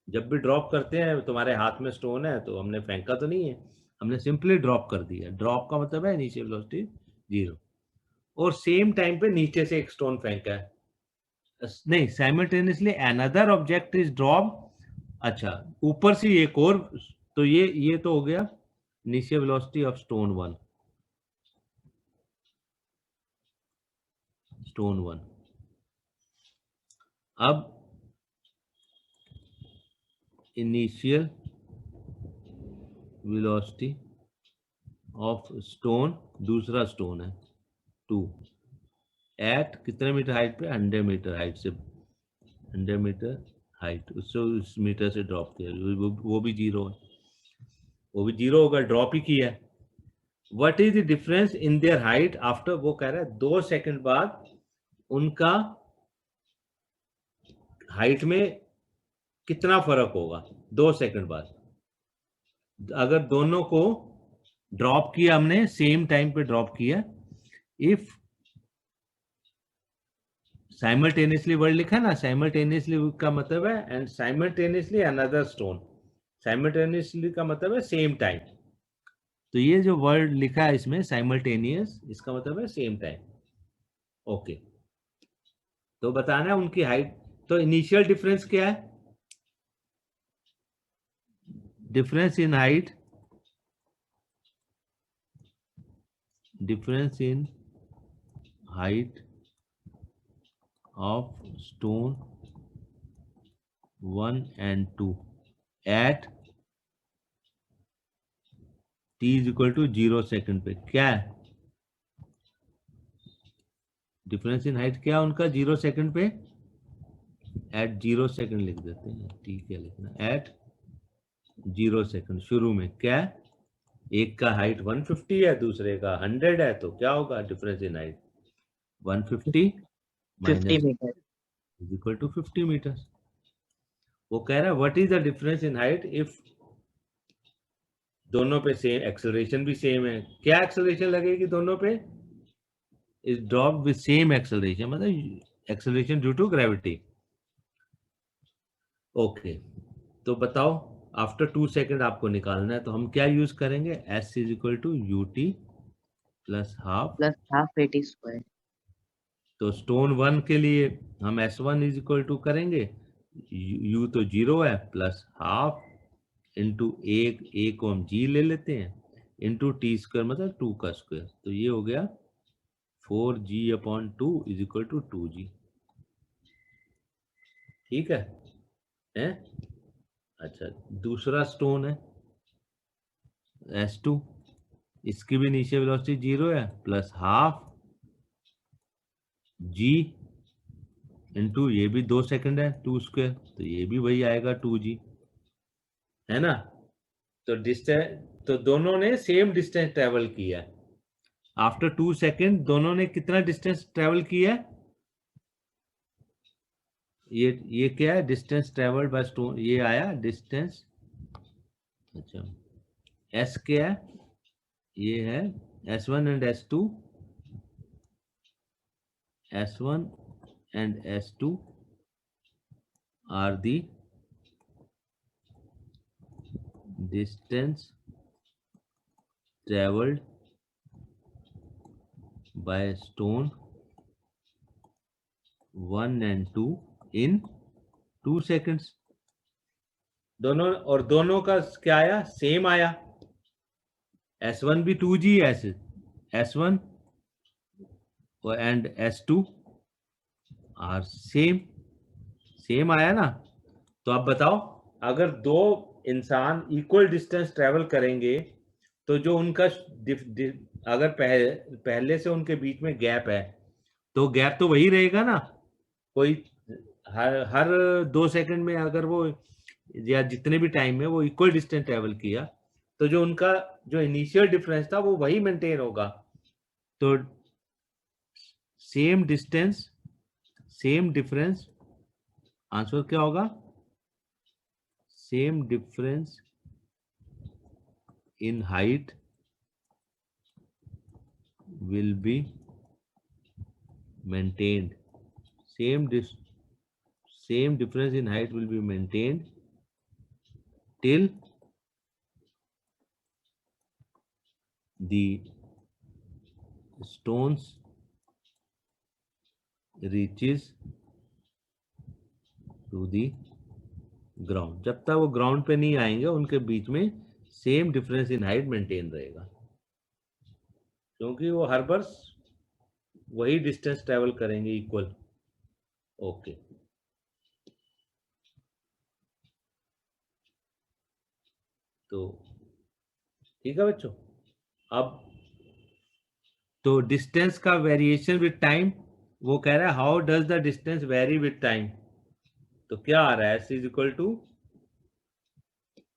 [SPEAKER 1] जब भी ड्रॉप करते हैं, तुम्हारे हाथ में स्टोन है तो हमने फेंका तो नहीं है, हमने सिंपली ड्रॉप कर दिया। ड्रॉप का मतलब है इनिशियल वेलोसिटी 0, और सेम टाइम पे नीचे से एक स्टोन फेंका है, नहीं simultaneously another object is drop. अच्छा, ऊपर से एक और, तो ये तो हो गया initial velocity of stone 1, stone 1। अब इनिशियल वेलोसिटी ऑफ स्टोन, दूसरा स्टोन है 2, एट कितने मीटर हाइट पे? 100 मीटर हाइट से, 100 मीटर हाइट, उससे उस मीटर से ड्रॉप किया, वो भी 0 है, वो भी 0 होगा, ड्रॉप ही किया है। What is the difference in their height after, वो कह रहा है 2 सेकंड बाद उनका हाइट में कितना फर्क होगा 2 सेकंड बाद। अगर दोनों को ड्रॉप किया हमने, सेम टाइम पे ड्रॉप किया, इफ साइमल्टेनियसली वर्ड लिखा है ना, साइमल्टेनियसली का मतलब है and simultaneously another stone, simultaneously का मतलब है सेम टाइम। तो ये जो वर्ड लिखा है इसमें साइमल्टेनियस, इसका मतलब है सेम टाइम। ओके, तो बताना है उनकी हाइट। तो इनिशियल डिफरेंस क्या है? Difference in height, difference in height of stone 1 and 2 at t is equal to 0 second पे, क्या है डिफरेंस इन हाइट? क्या उनका 0 सेकेंड पे? एट 0 सेकेंड लिख देते हैं, ठीक है लिखना, एट 0 सेकेंड। शुरू में क्या है, एक का हाइट 150 है, दूसरे का 100 है, तो क्या होगा difference in height? 150
[SPEAKER 2] 50
[SPEAKER 1] minus
[SPEAKER 2] meter.
[SPEAKER 1] Is equal to 50 metre. वो कह रहा है what is the difference in height if दोनों पे सेम एक्सेलरेशन भी सेम है। क्या एक्सेलरेशन लगेगी दोनों पे? Is drop with same acceleration, मतलब acceleration due to gravity. Okay, तो बताओ आफ्टर 2 सेकेंड आपको निकालना है, तो हम क्या यूज करेंगे? S is equal to u t plus half.
[SPEAKER 2] Plus half AT square.
[SPEAKER 1] तो स्टोन 1 के लिए हम s one is equal to करेंगे, यू तो 0 है, प्लस हाफ इंटू ए को हम जी ले लेते हैं, इंटू टी स्क्वायर मतलब 2 का स्क्वायर, तो ये हो गया 4g/2 is equal to 2g। ठीक है, हैं? अच्छा, दूसरा स्टोन है S2, इसकी भी इनिशियल वेलोसिटी 0 है, प्लस हाफ g इंटू ये भी 2 सेकंड है 2 स्क्वायर, तो ये भी वही आएगा 2g, है ना? तो डिस्टेंस, तो दोनों ने सेम डिस्टेंस ट्रेवल किया। आफ्टर 2 सेकेंड दोनों ने कितना डिस्टेंस ट्रेवल किया? ये क्या है? डिस्टेंस ट्रेवल्ड बाय स्टोन, ये आया डिस्टेंस। अच्छा, एस क्या है? ये है S1 and S2, S1 and S2 are the distance traveled by stone 1 and 2 in 2 seconds। दोनों, और दोनों का क्या आया? सेम आया। S1 भी 2G है, S1 and S2 are same, same आया ना? तो आप बताओ, अगर दो इंसान इक्वल डिस्टेंस ट्रेवल करेंगे तो जो उनका अगर पहले से उनके बीच में गैप है, तो गैप तो वही रहेगा ना। कोई हर 2 सेकंड में अगर वो या जितने भी टाइम में वो इक्वल डिस्टेंस ट्रेवल किया, तो जो उनका जो इनिशियल डिफरेंस था वो वही मेंटेन होगा। तो same distance same difference, answer क्या होगा? Same difference in height will be maintained. Same difference in height will be maintained till the stones reaches to the ground. जब तक वो ग्राउंड पे नहीं आएंगे उनके बीच में same difference in height maintain रहेगा, क्योंकि वो हर बार वही डिस्टेंस ट्रेवल करेंगे इक्वल। ओके, तो ठीक है बच्चों। अब तो डिस्टेंस का वेरिएशन विद टाइम, वो कह रहा है how does the distance vary with time. तो क्या आ रहा है? S is equal to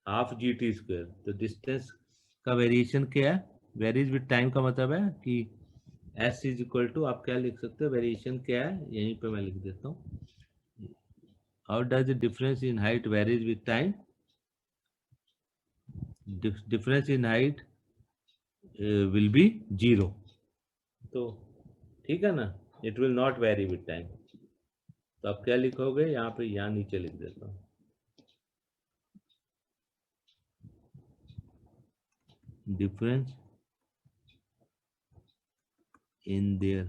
[SPEAKER 1] half g t square. तो डिस्टेंस का वेरिएशन क्या है? वेरीज विद टाइम का मतलब है कि एस इज इक्वल टू, आप क्या लिख सकते हो, वेरिएशन क्या है, यहीं पे मैं लिख देता हूँ, how does the difference in height varies with time, difference in height will be 0। तो ठीक है ना, it will not very with time. तो आप क्या लिखोगे यहाँ पे, यहाँ नीचे लिख देता हूँ, difference in their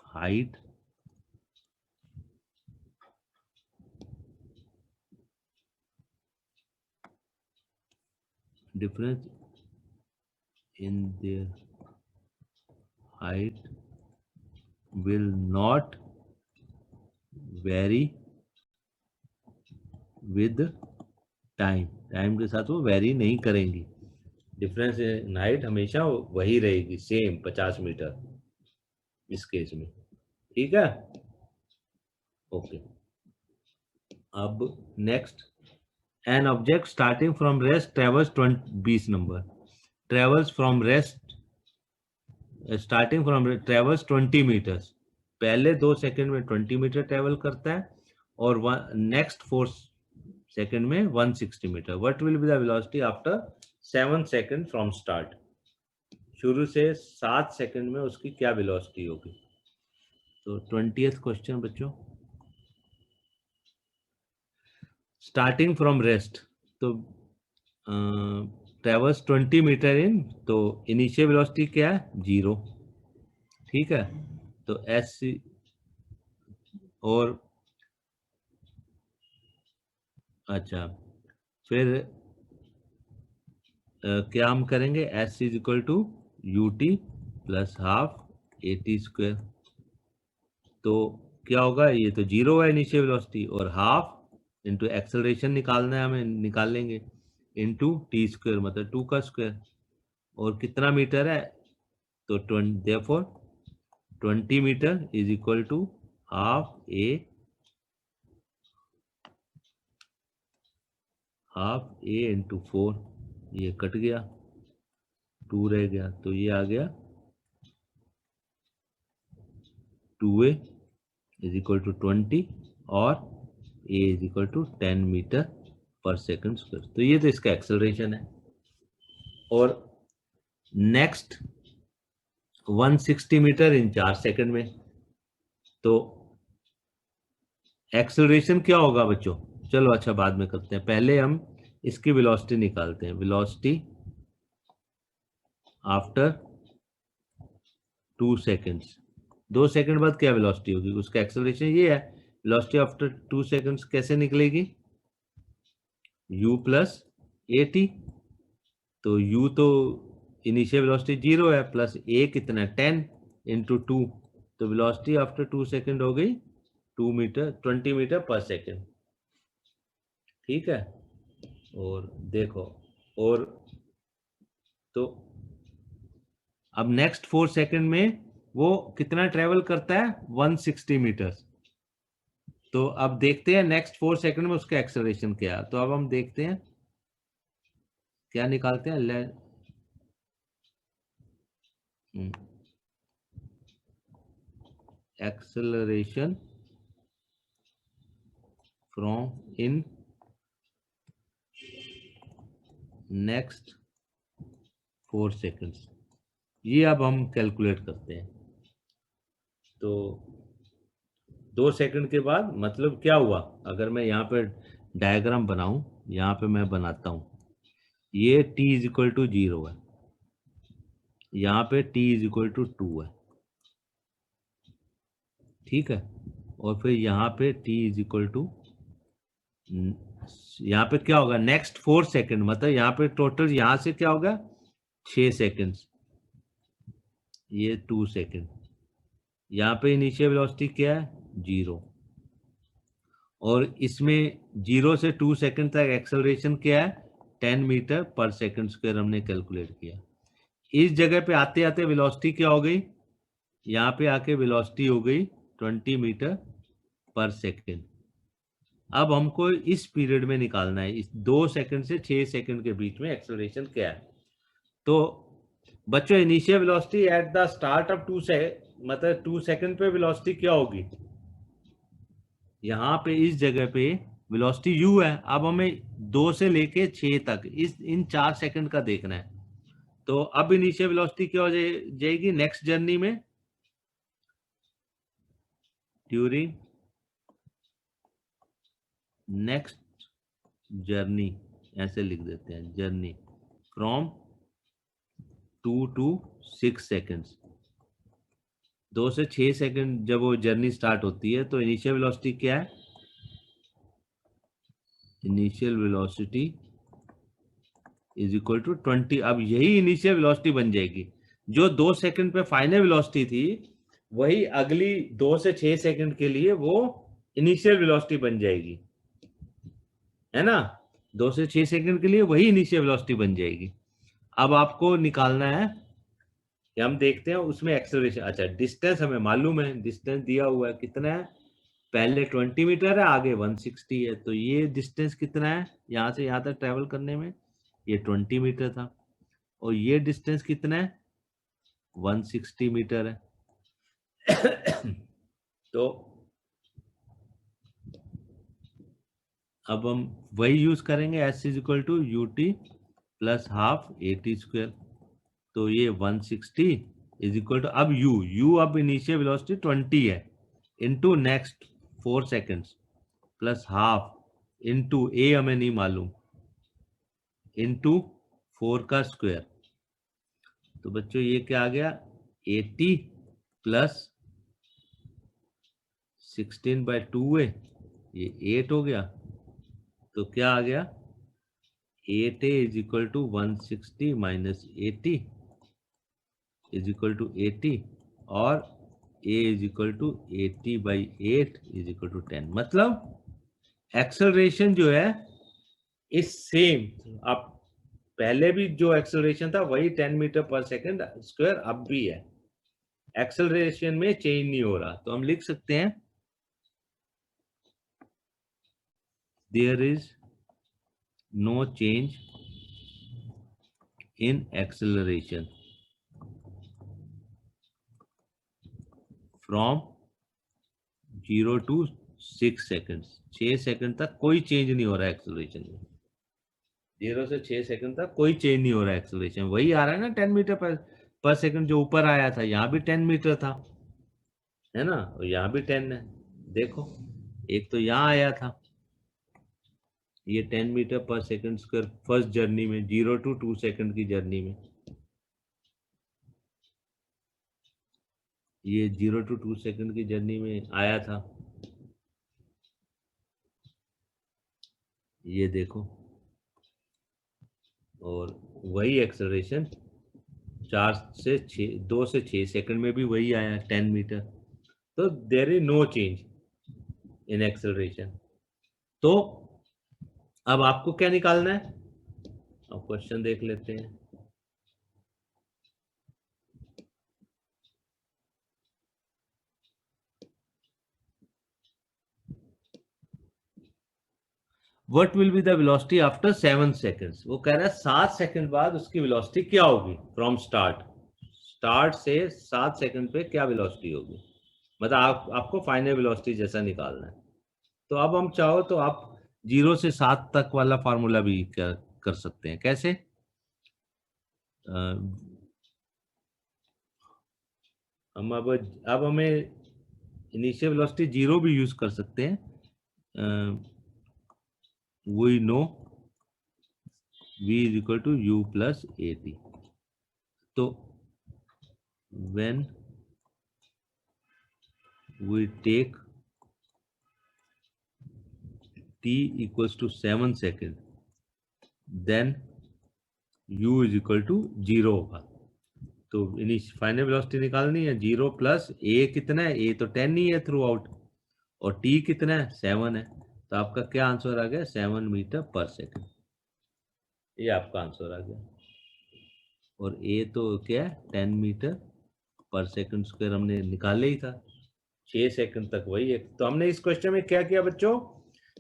[SPEAKER 1] height difference in their height will not vary with time। Time के साथ वो वेरी नहीं करेंगी, डिफरेंस इन हाइट हमेशा वही रहेगी, सेम 50 मीटर इस केस में। ठीक है, ओके। अब next, an object starting from rest travels 20 number, travels from rest starting from travels 20 metres. पहले 2 सेकंड में 20 मीटर ट्रेवल करता है और नेक्स्ट 4 सेकंड में 160 metre. What will be the velocity after 7 second from start? शुरू से 7 सेकंड में उसकी क्या वेलोसिटी होगी? तो 20th क्वेश्चन बच्चों, स्टार्टिंग फ्रॉम रेस्ट, तो ट्रेवल्स 20 मीटर इन, तो इनिशियल वेलोसिटी क्या है? 0। ठीक है, तो एस और अच्छा, फिर क्या हम करेंगे? S is equal to u t plus half a t square. तो क्या होगा? ये तो 0 है इनिशियल वेलोसिटी, और हाफ इंटू एक्सेलरेशन निकालना है हमें, निकाल लेंगे, इंटू टी स्क्वायर मतलब 2 का स्क्वायर। और कितना मीटर है? तो therefore 20 metre is equal to half a into 4। ये कट गया, 2 रह गया, तो ये आ गया 2a इज इक्वल टू 20 और a is equal to 10 metre per second square. तो ये तो इसका एक्सेलरेशन है। और नेक्स्ट 160 मीटर इन 4 सेकंड में, तो एक्सेलरेशन क्या होगा बच्चों? चलो अच्छा बाद में करते हैं, पहले हम इसकी वेलोसिटी निकालते हैं। वेलोसिटी आफ्टर 2 सेकंड्स, 2 सेकंड बाद क्या वेलोसिटी होगी? उसका एक्सेलरेशन ये है। वेलोसिटी आफ्टर 2 सेकंड्स कैसे निकलेगी? u plus a t. तो u तो इनिशियल वेलोसिटी 0 है, प्लस a कितना है? 10 इंटू 2। तो वेलोसिटी आफ्टर 2 सेकंड हो गई 2 मीटर 20 मीटर पर सेकंड। ठीक है, और देखो, और तो अब नेक्स्ट 4 सेकंड में वो कितना ट्रेवल करता है? 160 मीटर। तो अब देखते हैं नेक्स्ट 4 सेकंड में उसका एक्सेलरेशन क्या है। तो अब हम देखते हैं क्या निकालते हैं। Acceleration from in next 4 seconds, ये अब हम कैलकुलेट करते हैं। तो 2 सेकंड के बाद मतलब क्या हुआ, अगर मैं यहाँ पे डायग्राम बनाऊं, यहाँ पे मैं बनाता हूँ, ये t इज इक्वल टू 0 है, यहाँ पे t इज इक्वल टू 2 है, ठीक है। और फिर यहाँ पे t इज इक्वल टू, यहाँ पे क्या होगा नेक्स्ट 4 सेकंड, मतलब यहाँ पे टोटल यहाँ से क्या होगा 6 सेकंड, ये 2 सेकंड। यहाँ पे इनिशियल वेलोसिटी क्या है 0, और इसमें 0 से 2 सेकंड तक एक्सेलरेशन क्या है 10 मीटर पर सेकंड स्क्वायर हमने कैलकुलेट किया। इस जगह पे आते आते वेलोसिटी क्या हो गई, यहाँ पे आके वेलोसिटी हो गई 20 मीटर पर सेकंड। अब हमको इस पीरियड में निकालना है, इस 2 सेकंड से 6 सेकंड के बीच में एक्सेलरेशन क्या है। तो बच्चों initial velocity at the start of 2 मतलब 2 सेकंड पे वेलोसिटी क्या होगी, यहाँ पे इस जगह पे वेलोसिटी u है। अब हमें 2 से लेके 6 तक इन 4 सेकंड का देखना है। तो अब इनिशियल वेलोसिटी क्या हो जाएगी नेक्स्ट जर्नी में, ड्यूरिंग नेक्स्ट जर्नी, ऐसे लिख देते हैं, जर्नी फ्रॉम 2 to 6 सेकंड्स, 2 से 6 सेकंड जब वो जर्नी स्टार्ट होती है तो इनिशियल वेलोसिटी क्या है, initial velocity is equal to 20। अब यही इनिशियल वेलोसिटी बन जाएगी, जो 2 सेकंड पे फाइनल वेलोसिटी थी वही अगली 2 से 6 सेकंड के लिए वो इनिशियल वेलोसिटी बन जाएगी, है ना। 2 से 6 सेकंड के लिए वही इनिशियल वेलोसिटी बन जाएगी। अब आपको निकालना है कि हम देखते हैं उसमें एक्सेलरेशन, अच्छा डिस्टेंस हमें मालूम है, डिस्टेंस दिया हुआ है कितना है, पहले 20 मीटर है आगे 160 है, तो ये डिस्टेंस कितना है यहाँ से यहाँ तक ट्रेवल करने में, ये 20 मीटर था, और ये डिस्टेंस कितना है 160 मीटर है। तो अब हम वही यूज करेंगे, s is equal to u t plus half a t square. तो ये 160 इज इक्वल टू, अब u अब इनिशियल वेलोसिटी 20 है, into next 4 seconds plus half into a हमें नहीं मालूम, इनटू 4 का स्क्वायर। तो बच्चों ये क्या आ गया 80 प्लस 16/2 है, ये 8 हो गया। तो क्या आ गया 8a is equal to 160 minus 80 is equal to 80, और a is equal to 80/8 is equal to 10। मतलब एक्सेलरेशन जो है इस सेम, अब पहले भी जो एक्सेलरेशन था वही 10 मीटर पर सेकंड स्क्वायर अब भी है, एक्सेलरेशन में चेंज नहीं हो रहा। तो हम लिख सकते हैं there is no change in acceleration from 0 to 6 second, 6 second तक कोई चेंज नहीं हो रहा है एक्सेलरेशन में, 0 से 6 सेकंड तक कोई चेंज नहीं हो रहा है एक्सेलरेशन, वही आ रहा है ना 10 मीटर पर सेकंड जो ऊपर आया था, यहाँ भी 10 मीटर था, है ना, और यहाँ भी 10 है। देखो एक तो यहाँ आया था ये 10 metre per second square first journey में, 0 to 2 सेकंड की जर्नी में, ये 0 to 2 सेकंड की जर्नी में आया था, ये देखो, और वही एक्सेलरेशन 2 से 6 सेकंड में भी वही आया 10 मीटर। तो there is no change in acceleration. तो अब आपको क्या निकालना है, अब क्वेश्चन देख लेते हैं। What will be the velocity after 7 seconds. वो कह रहा है 7 सेकंड बाद उसकी वेलोसिटी क्या होगी फ्रॉम स्टार्ट से 7 सेकंड पे क्या वेलोसिटी होगी, मतलब आपको फाइनल वेलोसिटी जैसा निकालना है। तो अब हम चाहो तो आप 0 से 7 तक वाला फार्मूला भी कर सकते हैं। कैसे? हम अब हमें इनिशियल वेलोसिटी 0 भी यूज कर सकते हैं। We know v is equal to u plus at। तो when we take t equals to 7 second, then u is equal to 0 होगा। तो फाइनल वेलोसिटी निकालनी है 0 प्लस a कितना है, a तो 10 ही है थ्रू आउट, और t कितना है 7 है। तो आपका क्या आंसर आ गया 7 मीटर पर सेकंड, ये आपका आंसर आ गया। और a तो क्या है 10 मीटर पर सेकंड स्क्वायर हमने निकाले ही था, 6 सेकंड तक वही है। तो हमने इस क्वेश्चन में क्या किया बच्चों,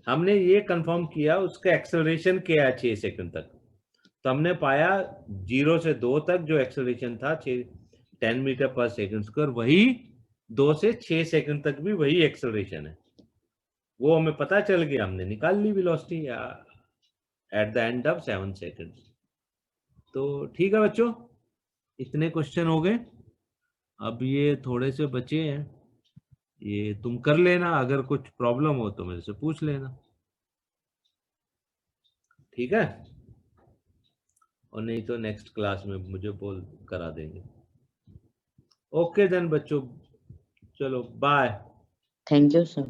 [SPEAKER 1] हमने ये कंफर्म किया उसका एक्सेलरेशन क्या है 6 सेकंड तक। तो हमने पाया 0 से 2 तक जो एक्सेलरेशन था 10 मीटर पर सेकंड स्क्वायर, वही 2 से 6 सेकंड तक भी वही एक्सेलरेशन है, वो हमें पता चल गया, हमने निकाल ली velocity at the end of 7 second. तो ठीक है बच्चों, इतने क्वेश्चन हो गए। अब ये थोड़े से बचे हैं, ये तुम कर लेना, अगर कुछ प्रॉब्लम हो तो मेरे से पूछ लेना, ठीक है? और नहीं तो नेक्स्ट क्लास में मुझे बोल करा देंगे। ओके देन बच्चों, चलो बाय।
[SPEAKER 2] Thank you, sir.